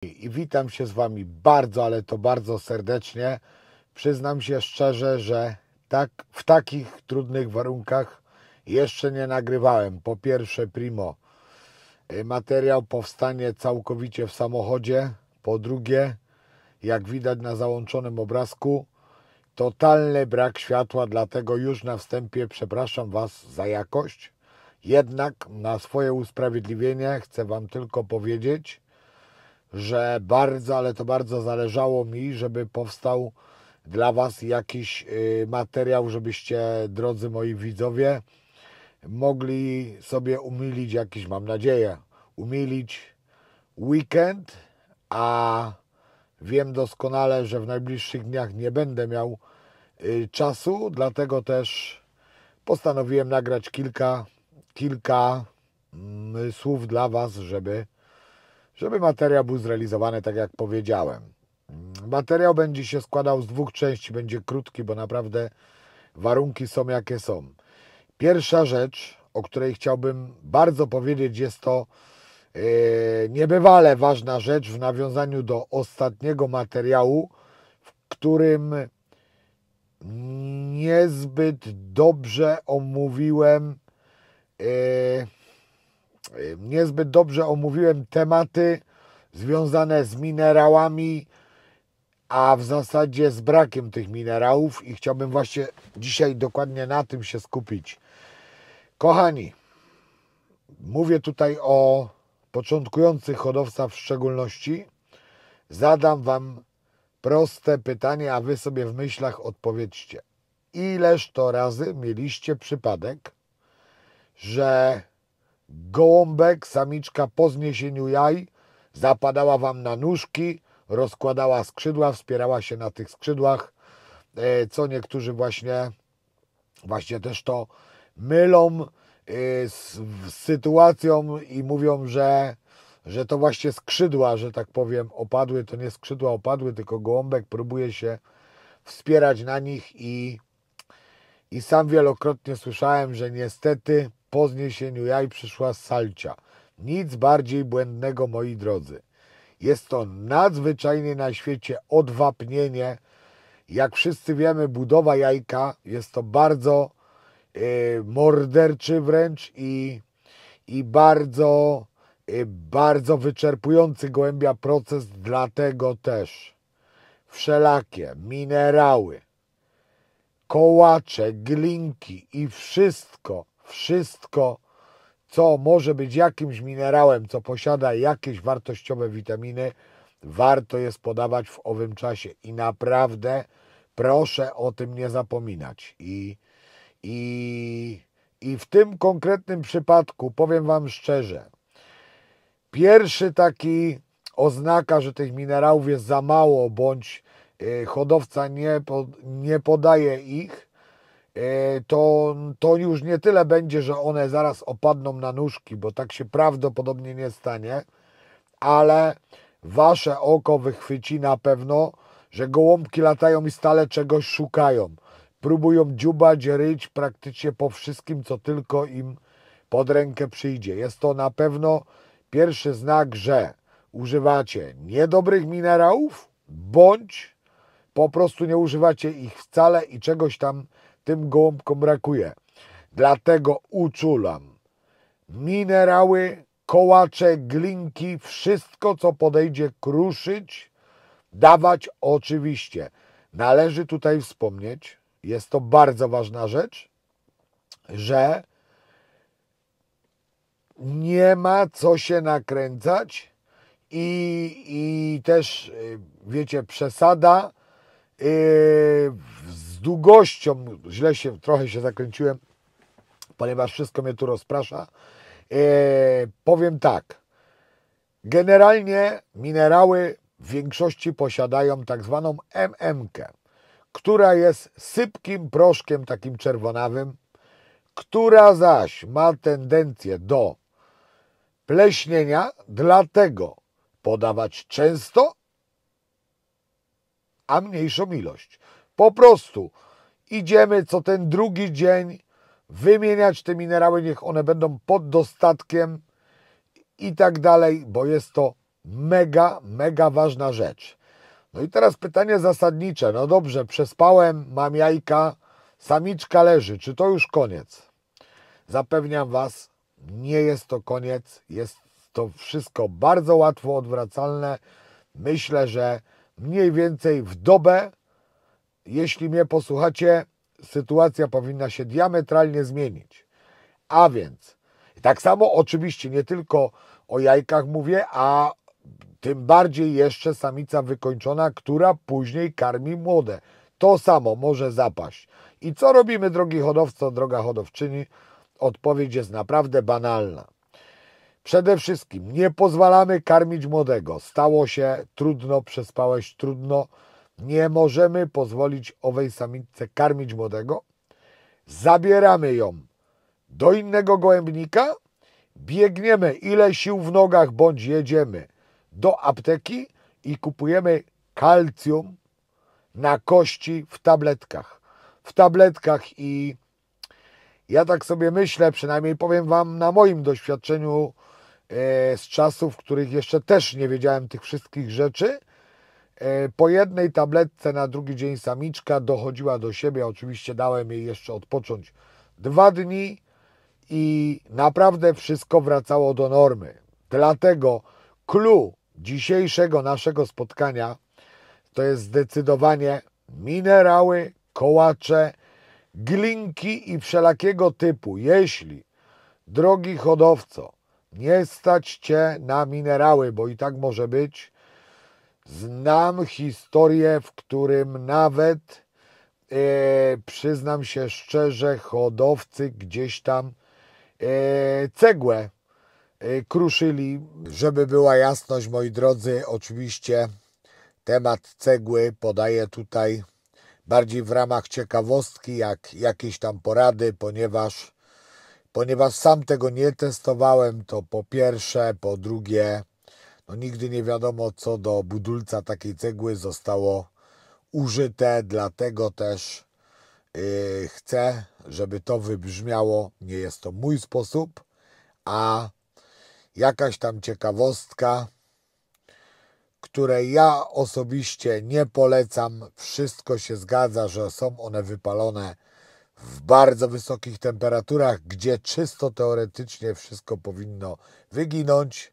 I witam się z Wami bardzo, ale to bardzo serdecznie. Przyznam się szczerze, że w takich trudnych warunkach jeszcze nie nagrywałem. Po pierwsze, primo, materiał powstanie całkowicie w samochodzie. Po drugie, jak widać na załączonym obrazku, totalny brak światła, dlatego już na wstępie przepraszam Was za jakość. Jednak na swoje usprawiedliwienie chcę Wam tylko powiedzieć, że bardzo, ale to bardzo zależało mi, żeby powstał dla Was jakiś materiał, żebyście, drodzy moi widzowie, mogli sobie umilić jakiś, mam nadzieję, umilić weekend, a wiem doskonale, że w najbliższych dniach nie będę miał czasu, dlatego też postanowiłem nagrać kilka słów dla Was, żeby materiał był zrealizowany tak jak powiedziałem. Materiał będzie się składał z 2 części, będzie krótki, bo naprawdę warunki są jakie są. Pierwsza rzecz, o której chciałbym bardzo powiedzieć, jest to niebywale ważna rzecz w nawiązaniu do ostatniego materiału, w którym niezbyt dobrze omówiłem tematy związane z minerałami, a w zasadzie z brakiem tych minerałów i chciałbym właśnie dzisiaj dokładnie na tym się skupić. Kochani, mówię tutaj o początkujących hodowcach w szczególności. Zadam Wam proste pytanie, a Wy sobie w myślach odpowiedzcie. Ileż to razy mieliście przypadek, że gołąbek, samiczka po zniesieniu jaj zapadała Wam na nóżki, rozkładała skrzydła, wspierała się na tych skrzydłach, co niektórzy właśnie też to mylą z sytuacją i mówią, że to właśnie skrzydła, że tak powiem, opadły. To nie skrzydła opadły, tylko gołąbek próbuje się wspierać na nich i sam wielokrotnie słyszałem, że niestety po zniesieniu jaj przyszła salcia. Nic bardziej błędnego, moi drodzy. Jest to nadzwyczajnie na świecie odwapnienie. Jak wszyscy wiemy, budowa jajka jest to bardzo morderczy wręcz i bardzo wyczerpujący gołębia proces. Dlatego też wszelakie minerały, kołacze, glinki i wszystko, co może być jakimś minerałem, co posiada jakieś wartościowe witaminy, warto jest podawać w owym czasie i naprawdę proszę o tym nie zapominać. I w tym konkretnym przypadku powiem Wam szczerze, pierwszy taki oznaka, że tych minerałów jest za mało, bądź hodowca nie podaje ich, to już nie tyle będzie, że one zaraz opadną na nóżki, bo tak się prawdopodobnie nie stanie, ale Wasze oko wychwyci na pewno, że gołąbki latają i stale czegoś szukają. Próbują dziubać, ryć praktycznie po wszystkim, co tylko im pod rękę przyjdzie. Jest to na pewno pierwszy znak, że używacie niedobrych minerałów, bądź po prostu nie używacie ich wcale i czegoś tam tym gołąbkom brakuje. Dlatego uczulam minerały, kołacze, glinki, wszystko co podejdzie kruszyć, dawać oczywiście. Należy tutaj wspomnieć, jest to bardzo ważna rzecz, że nie ma co się nakręcać i też, wiecie, przesada z długością, trochę się zakręciłem, ponieważ wszystko mnie tu rozprasza. Powiem tak, generalnie minerały w większości posiadają tak zwaną MM-kę, która jest sypkim proszkiem takim czerwonawym, która zaś ma tendencję do pleśnienia, dlatego podawać często, a mniejszą ilość. Po prostu idziemy co ten drugi dzień wymieniać te minerały, niech one będą pod dostatkiem i tak dalej, bo jest to mega ważna rzecz. No i teraz pytanie zasadnicze. No dobrze, przespałem, mam jajka, samiczka leży. Czy to już koniec? Zapewniam Was, nie jest to koniec. Jest to wszystko bardzo łatwo odwracalne. Myślę, że mniej więcej w dobę, jeśli mnie posłuchacie, sytuacja powinna się diametralnie zmienić. A więc, tak samo oczywiście nie tylko o jajkach mówię, a tym bardziej jeszcze samica wykończona, która później karmi młode. To samo może zapaść. I co robimy, drogi hodowco, droga hodowczyni? Odpowiedź jest naprawdę banalna. Przede wszystkim nie pozwalamy karmić młodego. Stało się, trudno, przespałeś, trudno. Nie możemy pozwolić owej samiczce karmić młodego. Zabieramy ją do innego gołębnika, biegniemy ile sił w nogach, bądź jedziemy do apteki i kupujemy kalcjum na kości w tabletkach. I ja tak sobie myślę, przynajmniej powiem Wam na moim doświadczeniu z czasów, w których jeszcze też nie wiedziałem tych wszystkich rzeczy. Po jednej tabletce na drugi dzień samiczka dochodziła do siebie. Oczywiście dałem jej jeszcze odpocząć 2 dni i naprawdę wszystko wracało do normy. Dlatego clue dzisiejszego naszego spotkania to jest zdecydowanie minerały, kołacze, glinki i wszelakiego typu. Jeśli, drogi hodowco, nie stać Cię na minerały, bo i tak może być, znam historię, w którym nawet przyznam się szczerze, hodowcy gdzieś tam cegłę kruszyli. Żeby była jasność, moi drodzy, oczywiście temat cegły podaję tutaj bardziej w ramach ciekawostki, jak jakieś tam porady, ponieważ sam tego nie testowałem, to po pierwsze, po drugie, no nigdy nie wiadomo, co do budulca takiej cegły zostało użyte, dlatego też chcę, żeby to wybrzmiało. Nie jest to mój sposób, a jakaś tam ciekawostka, której ja osobiście nie polecam. Wszystko się zgadza, że są one wypalone w bardzo wysokich temperaturach, gdzie czysto teoretycznie wszystko powinno wyginąć,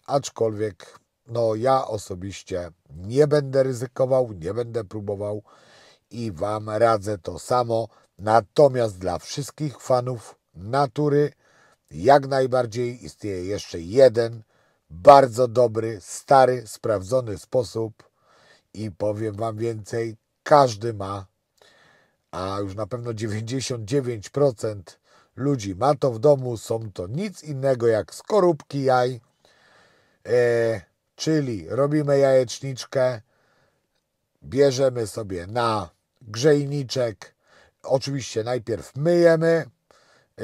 aczkolwiek no ja osobiście nie będę ryzykował, nie będę próbował i Wam radzę to samo. Natomiast dla wszystkich fanów natury jak najbardziej istnieje jeszcze jeden bardzo dobry, stary, sprawdzony sposób i powiem Wam więcej, każdy ma, a już na pewno 99% ludzi ma to w domu, są to nic innego jak skorupki jaj, czyli robimy jajeczniczkę, bierzemy sobie na grzejniczek, oczywiście najpierw myjemy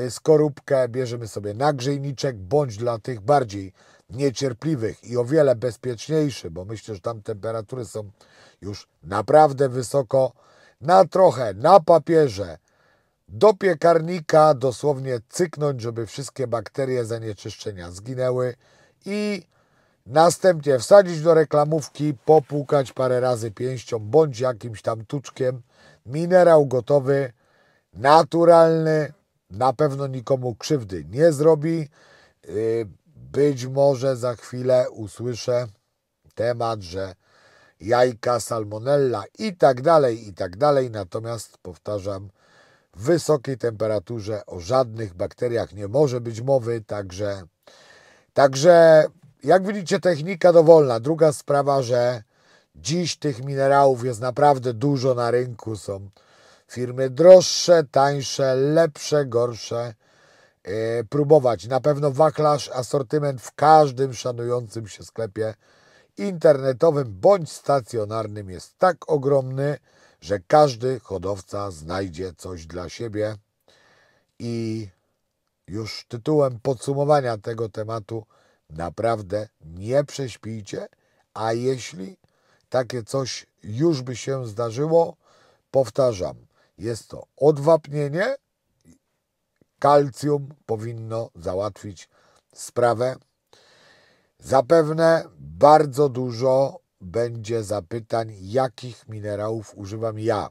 skorupkę, bierzemy sobie na grzejniczek, bądź dla tych bardziej niecierpliwych i o wiele bezpieczniejszy, bo myślę, że tam temperatury są już naprawdę wysoko, na trochę na papierze do piekarnika dosłownie cyknąć, żeby wszystkie bakterie, zanieczyszczenia zginęły i następnie wsadzić do reklamówki, popłukać parę razy pięścią bądź jakimś tam tuczkiem. Minerał gotowy, naturalny, na pewno nikomu krzywdy nie zrobi. Być może za chwilę usłyszę temat, że jajka, salmonella i tak dalej. Natomiast powtarzam, w wysokiej temperaturze o żadnych bakteriach nie może być mowy, także jak widzicie, technika dowolna. Druga sprawa, że dziś tych minerałów jest naprawdę dużo na rynku. Są firmy droższe, tańsze, lepsze, gorsze. Próbować. Na pewno wachlarz, asortyment w każdym szanującym się sklepie internetowym bądź stacjonarnym jest tak ogromny, że każdy hodowca znajdzie coś dla siebie. I już tytułem podsumowania tego tematu, naprawdę nie prześpijcie, a jeśli takie coś już by się zdarzyło, powtarzam, jest to odwapnienie, kalcjum powinno załatwić sprawę. Zapewne bardzo dużo będzie zapytań, jakich minerałów używam ja.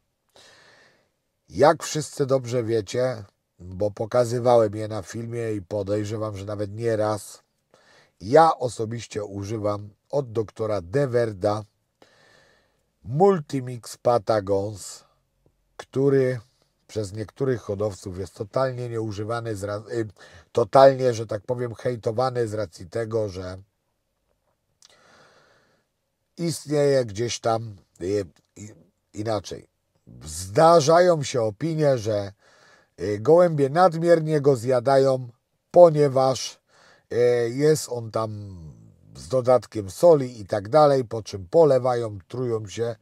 Jak wszyscy dobrze wiecie, bo pokazywałem je na filmie i podejrzewam, że nawet nie raz, ja osobiście używam od doktora Deverda Multimix Patagons, który przez niektórych hodowców jest totalnie nieużywany, totalnie, że tak powiem, hejtowany z racji tego, że istnieje gdzieś tam inaczej. Zdarzają się opinie, że gołębie nadmiernie go zjadają, ponieważ jest on tam z dodatkiem soli i tak dalej, po czym polewają, trują się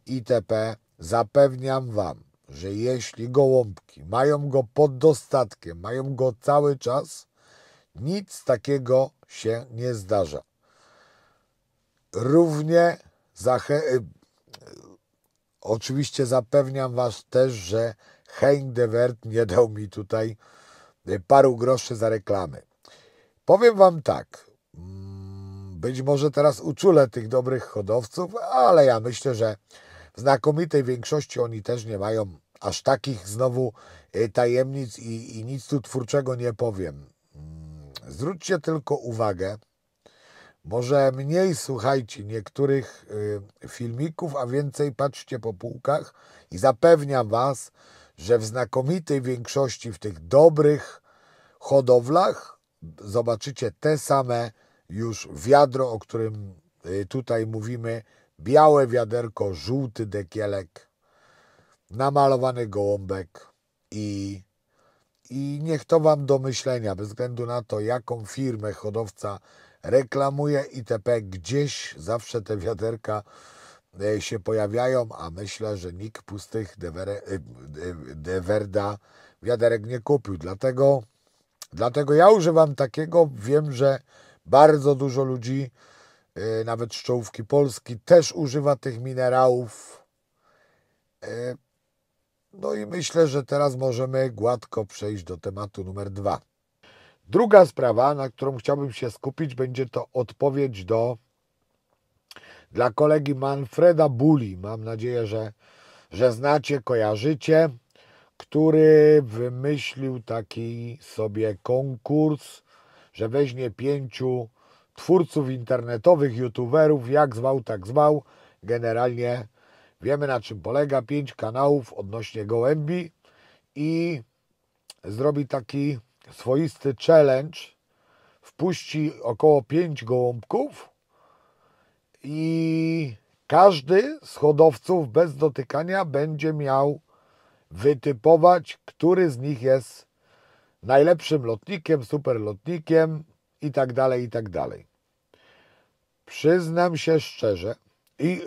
itp. Zapewniam Wam, że jeśli gołąbki mają go pod dostatkiem, mają go cały czas, nic takiego się nie zdarza. Równie oczywiście zapewniam Was też, że Hein de Werd nie dał mi tutaj paru groszy za reklamy. Powiem Wam tak, być może teraz uczulę tych dobrych hodowców, ale ja myślę, że w znakomitej większości oni też nie mają aż takich znowu tajemnic i nic tu twórczego nie powiem. Zwróćcie tylko uwagę, może mniej słuchajcie niektórych filmików, a więcej patrzcie po półkach i zapewniam Was, że w znakomitej większości w tych dobrych hodowlach zobaczycie te same już wiadro, o którym tutaj mówimy, białe wiaderko, żółty dekielek, namalowany gołąbek i niech to Wam do myślenia, bez względu na to, jaką firmę hodowca reklamuje itp. Gdzieś zawsze te wiaderka się pojawiają, a myślę, że nikt pustych Deverda wiaderek nie kupił. Dlatego ja używam takiego. Wiem, że bardzo dużo ludzi, nawet z czołówki Polski, też używa tych minerałów. No i myślę, że teraz możemy gładko przejść do tematu numer 2. Druga sprawa, na którą chciałbym się skupić, będzie to odpowiedź dla kolegi Manfreda Bulli. Mam nadzieję, że znacie, kojarzycie, który wymyślił taki sobie konkurs, że weźmie 5 twórców internetowych, youtuberów, jak zwał, tak zwał. Generalnie wiemy, na czym polega, 5 kanałów odnośnie gołębi i zrobi taki swoisty challenge, wpuści około 5 gołąbków i każdy z hodowców bez dotykania będzie miał wytypować, który z nich jest najlepszym lotnikiem, super lotnikiem i tak dalej, i tak dalej. Przyznam się szczerze i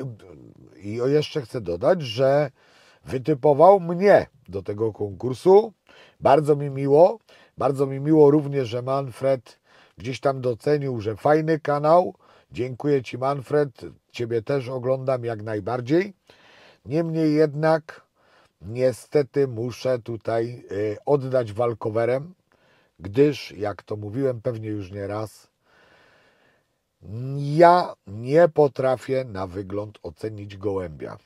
jeszcze chcę dodać, że wytypował mnie do tego konkursu. Bardzo mi miło również, że Manfred gdzieś tam docenił, że fajny kanał. Dziękuję Ci, Manfred, Ciebie też oglądam jak najbardziej. Niemniej jednak niestety muszę tutaj oddać walkowerem, gdyż, jak to mówiłem pewnie już nie raz, ja nie potrafię na wygląd ocenić gołębia.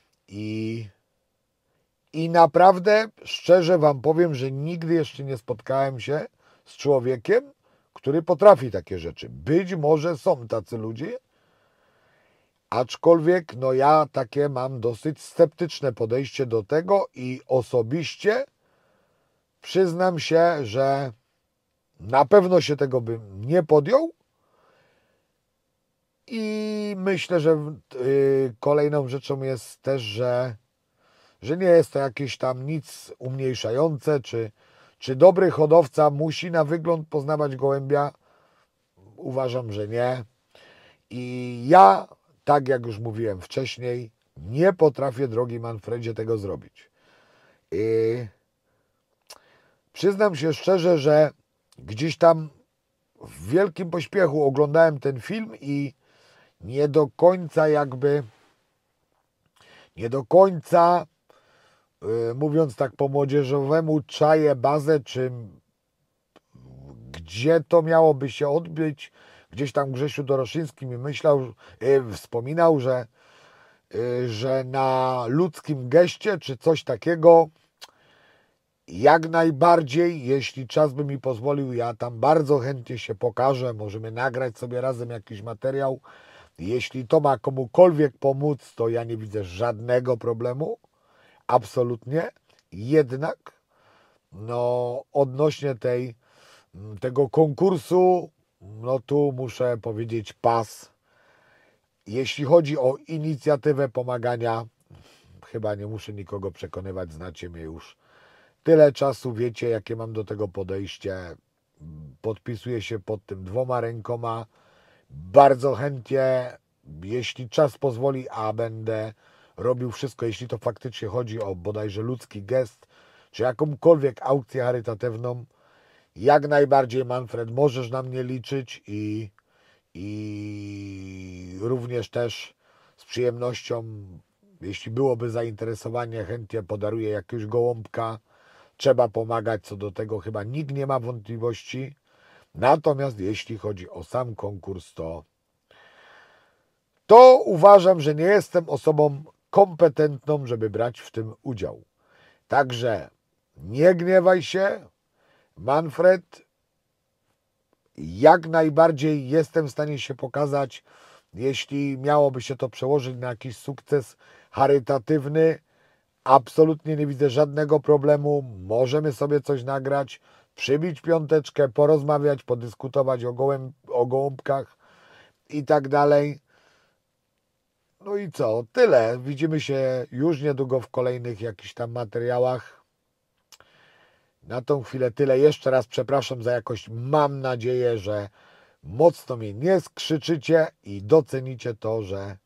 I naprawdę, szczerze Wam powiem, że nigdy jeszcze nie spotkałem się z człowiekiem, który potrafi takie rzeczy. Być może są tacy ludzie, aczkolwiek no ja takie mam dosyć sceptyczne podejście do tego i osobiście przyznam się, że na pewno się tego bym nie podjął i myślę, że kolejną rzeczą jest też, że nie jest to jakieś tam nic umniejszające, czy dobry hodowca musi na wygląd poznawać gołębia? Uważam, że nie. I ja, tak jak już mówiłem wcześniej, nie potrafię, drogi Manfredzie, tego zrobić. Przyznam się szczerze, że gdzieś tam w wielkim pośpiechu oglądałem ten film i nie do końca, mówiąc tak po młodzieżowemu, czaję bazę, gdzie to miałoby się odbyć, gdzieś tam Grzesiu Doroszyński mi wspominał, że na ludzkim geście czy coś takiego, jak najbardziej, jeśli czas by mi pozwolił, ja tam bardzo chętnie się pokażę, możemy nagrać sobie razem jakiś materiał. Jeśli to ma komukolwiek pomóc, to ja nie widzę żadnego problemu, absolutnie. Jednak no, odnośnie tego konkursu, no tu muszę powiedzieć pas. Jeśli chodzi o inicjatywę pomagania, chyba nie muszę nikogo przekonywać, znacie mnie już tyle czasu, wiecie jakie mam do tego podejście. Podpisuję się pod tym 2 rękoma. Bardzo chętnie, jeśli czas pozwoli, a będę robił wszystko, jeśli to faktycznie chodzi o bodajże ludzki gest, czy jakąkolwiek aukcję charytatywną, jak najbardziej, Manfred, możesz na mnie liczyć i również też z przyjemnością, jeśli byłoby zainteresowanie, chętnie podaruję jakiegoś gołąbka. Trzeba pomagać, co do tego chyba nikt nie ma wątpliwości. Natomiast jeśli chodzi o sam konkurs, to uważam, że nie jestem osobą kompetentną, żeby brać w tym udział. Także nie gniewaj się, Manfred. Jak najbardziej jestem w stanie się pokazać, jeśli miałoby się to przełożyć na jakiś sukces charytatywny. Absolutnie nie widzę żadnego problemu. Możemy sobie coś nagrać, przybić piąteczkę, porozmawiać, podyskutować o gołąbkach i tak dalej. No i co? Tyle. Widzimy się już niedługo w kolejnych jakichś tam materiałach. Na tą chwilę tyle. Jeszcze raz przepraszam za jakość. Mam nadzieję, że mocno mnie nie skrzyczycie i docenicie to, że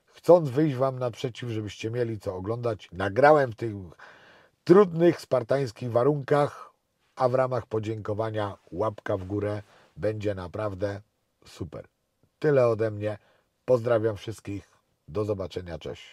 chcąc wyjść Wam naprzeciw, żebyście mieli co oglądać, nagrałem w tych trudnych, spartańskich warunkach, a w ramach podziękowania łapka w górę będzie naprawdę super. Tyle ode mnie. Pozdrawiam wszystkich. Do zobaczenia. Cześć.